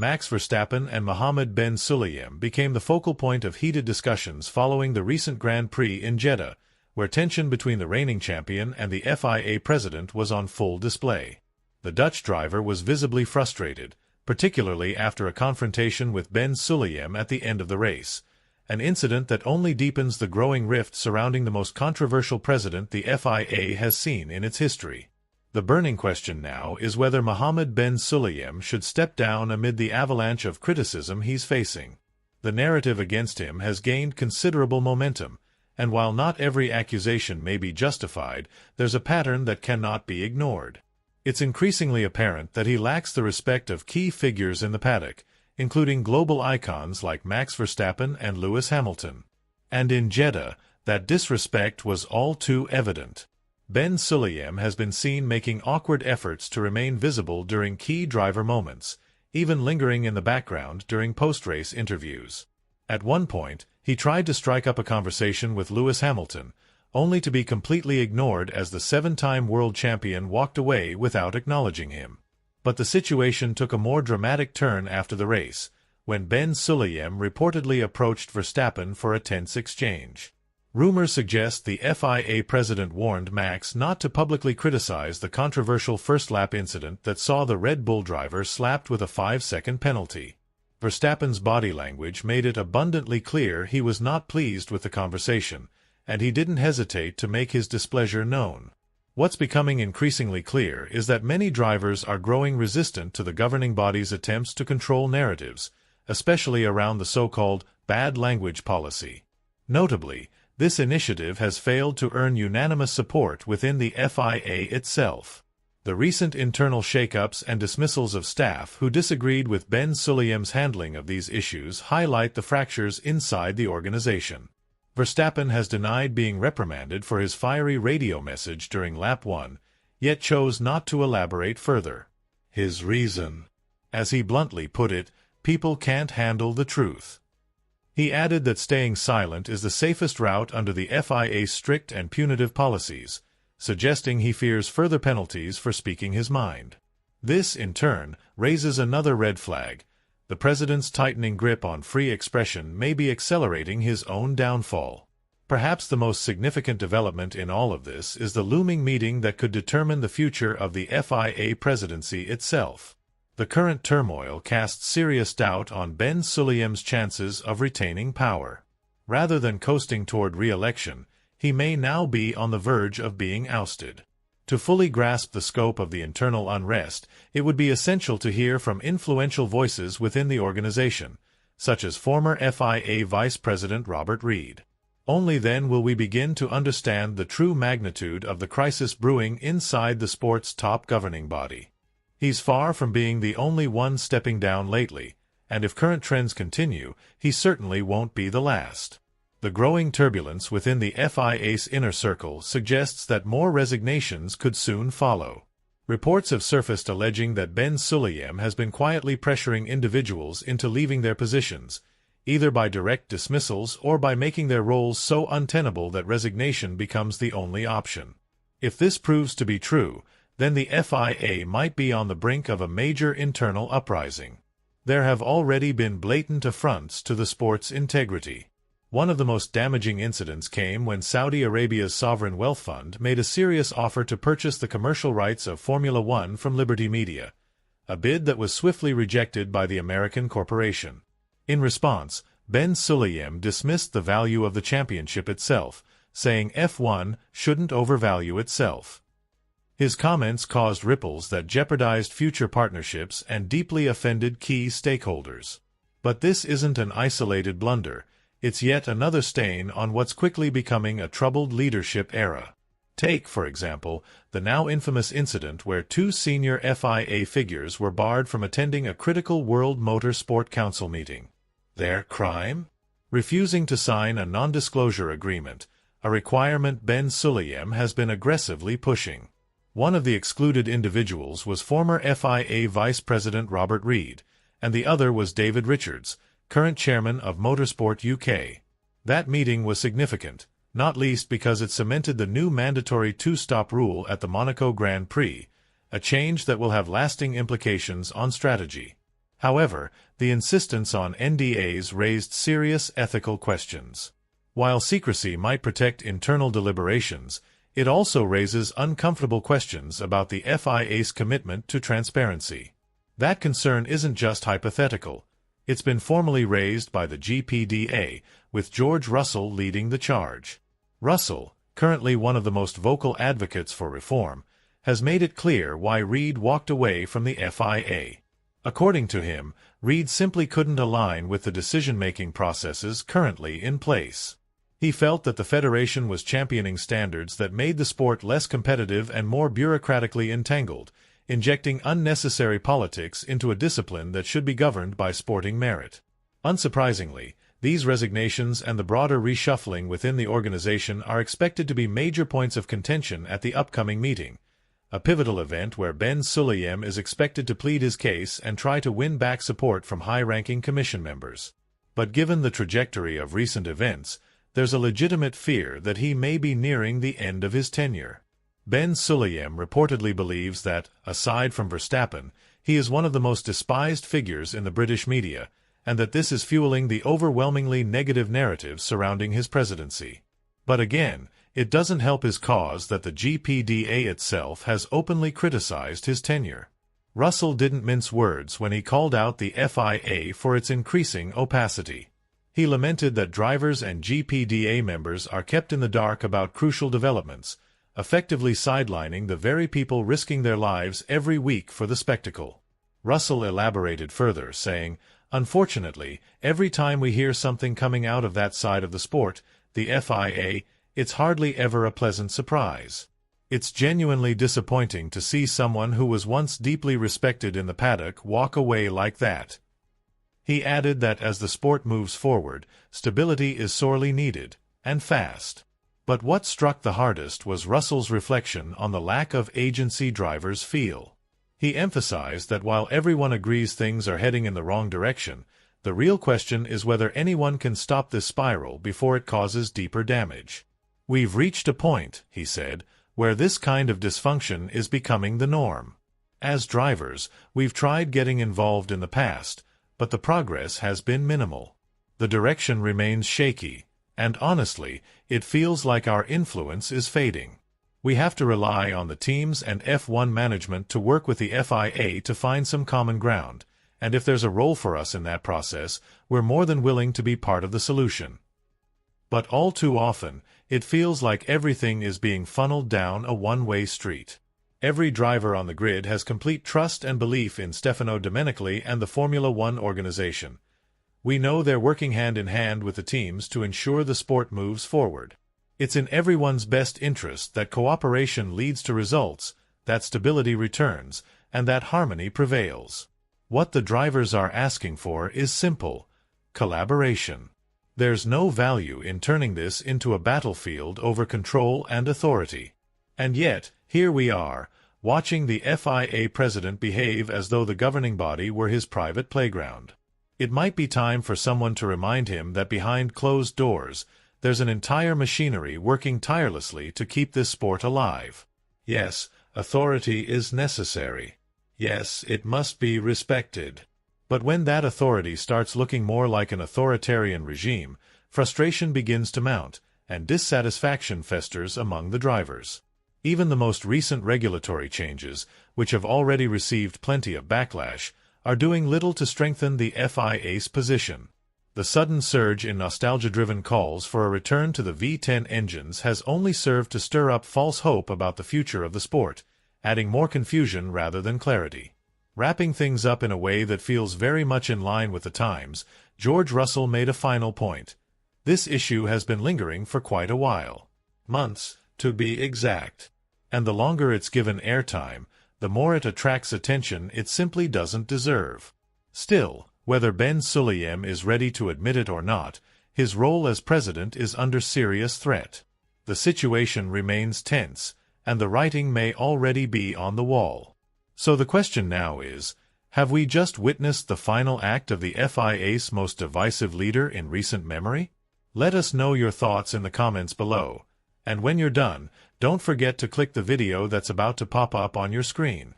Max Verstappen and Mohammed Ben Sulayem became the focal point of heated discussions following the recent Grand Prix in Jeddah, where tension between the reigning champion and the FIA president was on full display. The Dutch driver was visibly frustrated, particularly after a confrontation with Ben Sulayem at the end of the race, an incident that only deepens the growing rift surrounding the most controversial president the FIA has seen in its history. The burning question now is whether Mohammed Ben Sulayem should step down amid the avalanche of criticism he's facing. The narrative against him has gained considerable momentum, and while not every accusation may be justified, there's a pattern that cannot be ignored. It's increasingly apparent that he lacks the respect of key figures in the paddock, including global icons like Max Verstappen and Lewis Hamilton. And in Jeddah, that disrespect was all too evident. Ben Sulayem has been seen making awkward efforts to remain visible during key driver moments, even lingering in the background during post-race interviews. At one point, he tried to strike up a conversation with Lewis Hamilton, only to be completely ignored as the seven-time world champion walked away without acknowledging him. But the situation took a more dramatic turn after the race, when Ben Sulayem reportedly approached Verstappen for a tense exchange. Rumors suggest the FIA president warned Max not to publicly criticize the controversial first-lap incident that saw the Red Bull driver slapped with a 5-second penalty. Verstappen's body language made it abundantly clear he was not pleased with the conversation, and he didn't hesitate to make his displeasure known. What's becoming increasingly clear is that many drivers are growing resistant to the governing body's attempts to control narratives, especially around the so-called bad language policy. Notably, this initiative has failed to earn unanimous support within the FIA itself. The recent internal shakeups and dismissals of staff who disagreed with Ben Sulayem's handling of these issues highlight the fractures inside the organization. Verstappen has denied being reprimanded for his fiery radio message during lap 1, yet chose not to elaborate further. His reason? As he bluntly put it, people can't handle the truth. He added that staying silent is the safest route under the FIA's strict and punitive policies, suggesting he fears further penalties for speaking his mind. This, in turn, raises another red flag. The president's tightening grip on free expression may be accelerating his own downfall. Perhaps the most significant development in all of this is the looming meeting that could determine the future of the FIA presidency itself. The current turmoil casts serious doubt on Ben Sulayem's chances of retaining power. Rather than coasting toward re-election, he may now be on the verge of being ousted. To fully grasp the scope of the internal unrest, it would be essential to hear from influential voices within the organization, such as former FIA Vice President Robert Reid. Only then will we begin to understand the true magnitude of the crisis brewing inside the sport's top governing body. He's far from being the only one stepping down lately, and if current trends continue, he certainly won't be the last. The growing turbulence within the FIA's inner circle suggests that more resignations could soon follow. Reports have surfaced alleging that Ben Sulayem has been quietly pressuring individuals into leaving their positions, either by direct dismissals or by making their roles so untenable that resignation becomes the only option. If this proves to be true, then the FIA might be on the brink of a major internal uprising. There have already been blatant affronts to the sport's integrity. One of the most damaging incidents came when Saudi Arabia's sovereign wealth fund made a serious offer to purchase the commercial rights of Formula One from Liberty Media, a bid that was swiftly rejected by the American corporation. In response, Ben Sulayem dismissed the value of the championship itself, saying F1 shouldn't overvalue itself. His comments caused ripples that jeopardized future partnerships and deeply offended key stakeholders. But this isn't an isolated blunder. It's yet another stain on what's quickly becoming a troubled leadership era. Take, for example, the now infamous incident where two senior FIA figures were barred from attending a critical World Motor Sport Council meeting. Their crime? Refusing to sign a non-disclosure agreement, a requirement Ben Sulayem has been aggressively pushing. One of the excluded individuals was former FIA Vice President Robert Reid, and the other was David Richards, current chairman of Motorsport UK. That meeting was significant, not least because it cemented the new mandatory two-stop rule at the Monaco Grand Prix, a change that will have lasting implications on strategy. However, the insistence on NDAs raised serious ethical questions. While secrecy might protect internal deliberations, it also raises uncomfortable questions about the FIA's commitment to transparency. That concern isn't just hypothetical. It's been formally raised by the GPDA, with George Russell leading the charge. Russell, currently one of the most vocal advocates for reform, has made it clear why Reid walked away from the FIA. According to him, Reid simply couldn't align with the decision-making processes currently in place. He felt that the federation was championing standards that made the sport less competitive and more bureaucratically entangled, injecting unnecessary politics into a discipline that should be governed by sporting merit. Unsurprisingly, these resignations and the broader reshuffling within the organization are expected to be major points of contention at the upcoming meeting, a pivotal event where Ben Sulayem is expected to plead his case and try to win back support from high-ranking commission members. But given the trajectory of recent events, there's a legitimate fear that he may be nearing the end of his tenure. Ben Sulayem reportedly believes that, aside from Verstappen, he is one of the most despised figures in the British media, and that this is fueling the overwhelmingly negative narrative surrounding his presidency. But again, it doesn't help his cause that the GPDA itself has openly criticized his tenure. Russell didn't mince words when he called out the FIA for its increasing opacity. He lamented that drivers and GPDA members are kept in the dark about crucial developments, effectively sidelining the very people risking their lives every week for the spectacle. Russell elaborated further, saying, "Unfortunately, every time we hear something coming out of that side of the sport, the FIA, it's hardly ever a pleasant surprise. It's genuinely disappointing to see someone who was once deeply respected in the paddock walk away like that." He added that as the sport moves forward, stability is sorely needed, and fast. But what struck the hardest was Russell's reflection on the lack of agency drivers feel. He emphasized that while everyone agrees things are heading in the wrong direction, the real question is whether anyone can stop this spiral before it causes deeper damage. "We've reached a point," he said, "where this kind of dysfunction is becoming the norm. As drivers, we've tried getting involved in the past, but the progress has been minimal. The direction remains shaky, and honestly, it feels like our influence is fading. We have to rely on the teams and F1 management to work with the FIA to find some common ground, and if there's a role for us in that process, we're more than willing to be part of the solution." But all too often, it feels like everything is being funneled down a one-way street. Every driver on the grid has complete trust and belief in Stefano Domenicali and the Formula One organization. We know they're working hand in hand with the teams to ensure the sport moves forward. It's in everyone's best interest that cooperation leads to results, that stability returns, and that harmony prevails. What the drivers are asking for is simple: collaboration. There's no value in turning this into a battlefield over control and authority. And yet, here we are, watching the FIA president behave as though the governing body were his private playground. It might be time for someone to remind him that behind closed doors, there's an entire machinery working tirelessly to keep this sport alive. Yes, authority is necessary. Yes, it must be respected. But when that authority starts looking more like an authoritarian regime, frustration begins to mount, and dissatisfaction festers among the drivers. Even the most recent regulatory changes, which have already received plenty of backlash, are doing little to strengthen the FIA's position. The sudden surge in nostalgia-driven calls for a return to the V10 engines has only served to stir up false hope about the future of the sport, adding more confusion rather than clarity. Wrapping things up in a way that feels very much in line with the times, George Russell made a final point. This issue has been lingering for quite a while. Months, to be exact. And the longer it's given airtime, the more it attracts attention it simply doesn't deserve. Still, whether Ben Sulayem is ready to admit it or not, his role as president is under serious threat. The situation remains tense, and the writing may already be on the wall. So the question now is, have we just witnessed the final act of the FIA's most divisive leader in recent memory? Let us know your thoughts in the comments below. And when you're done, don't forget to click the video that's about to pop up on your screen.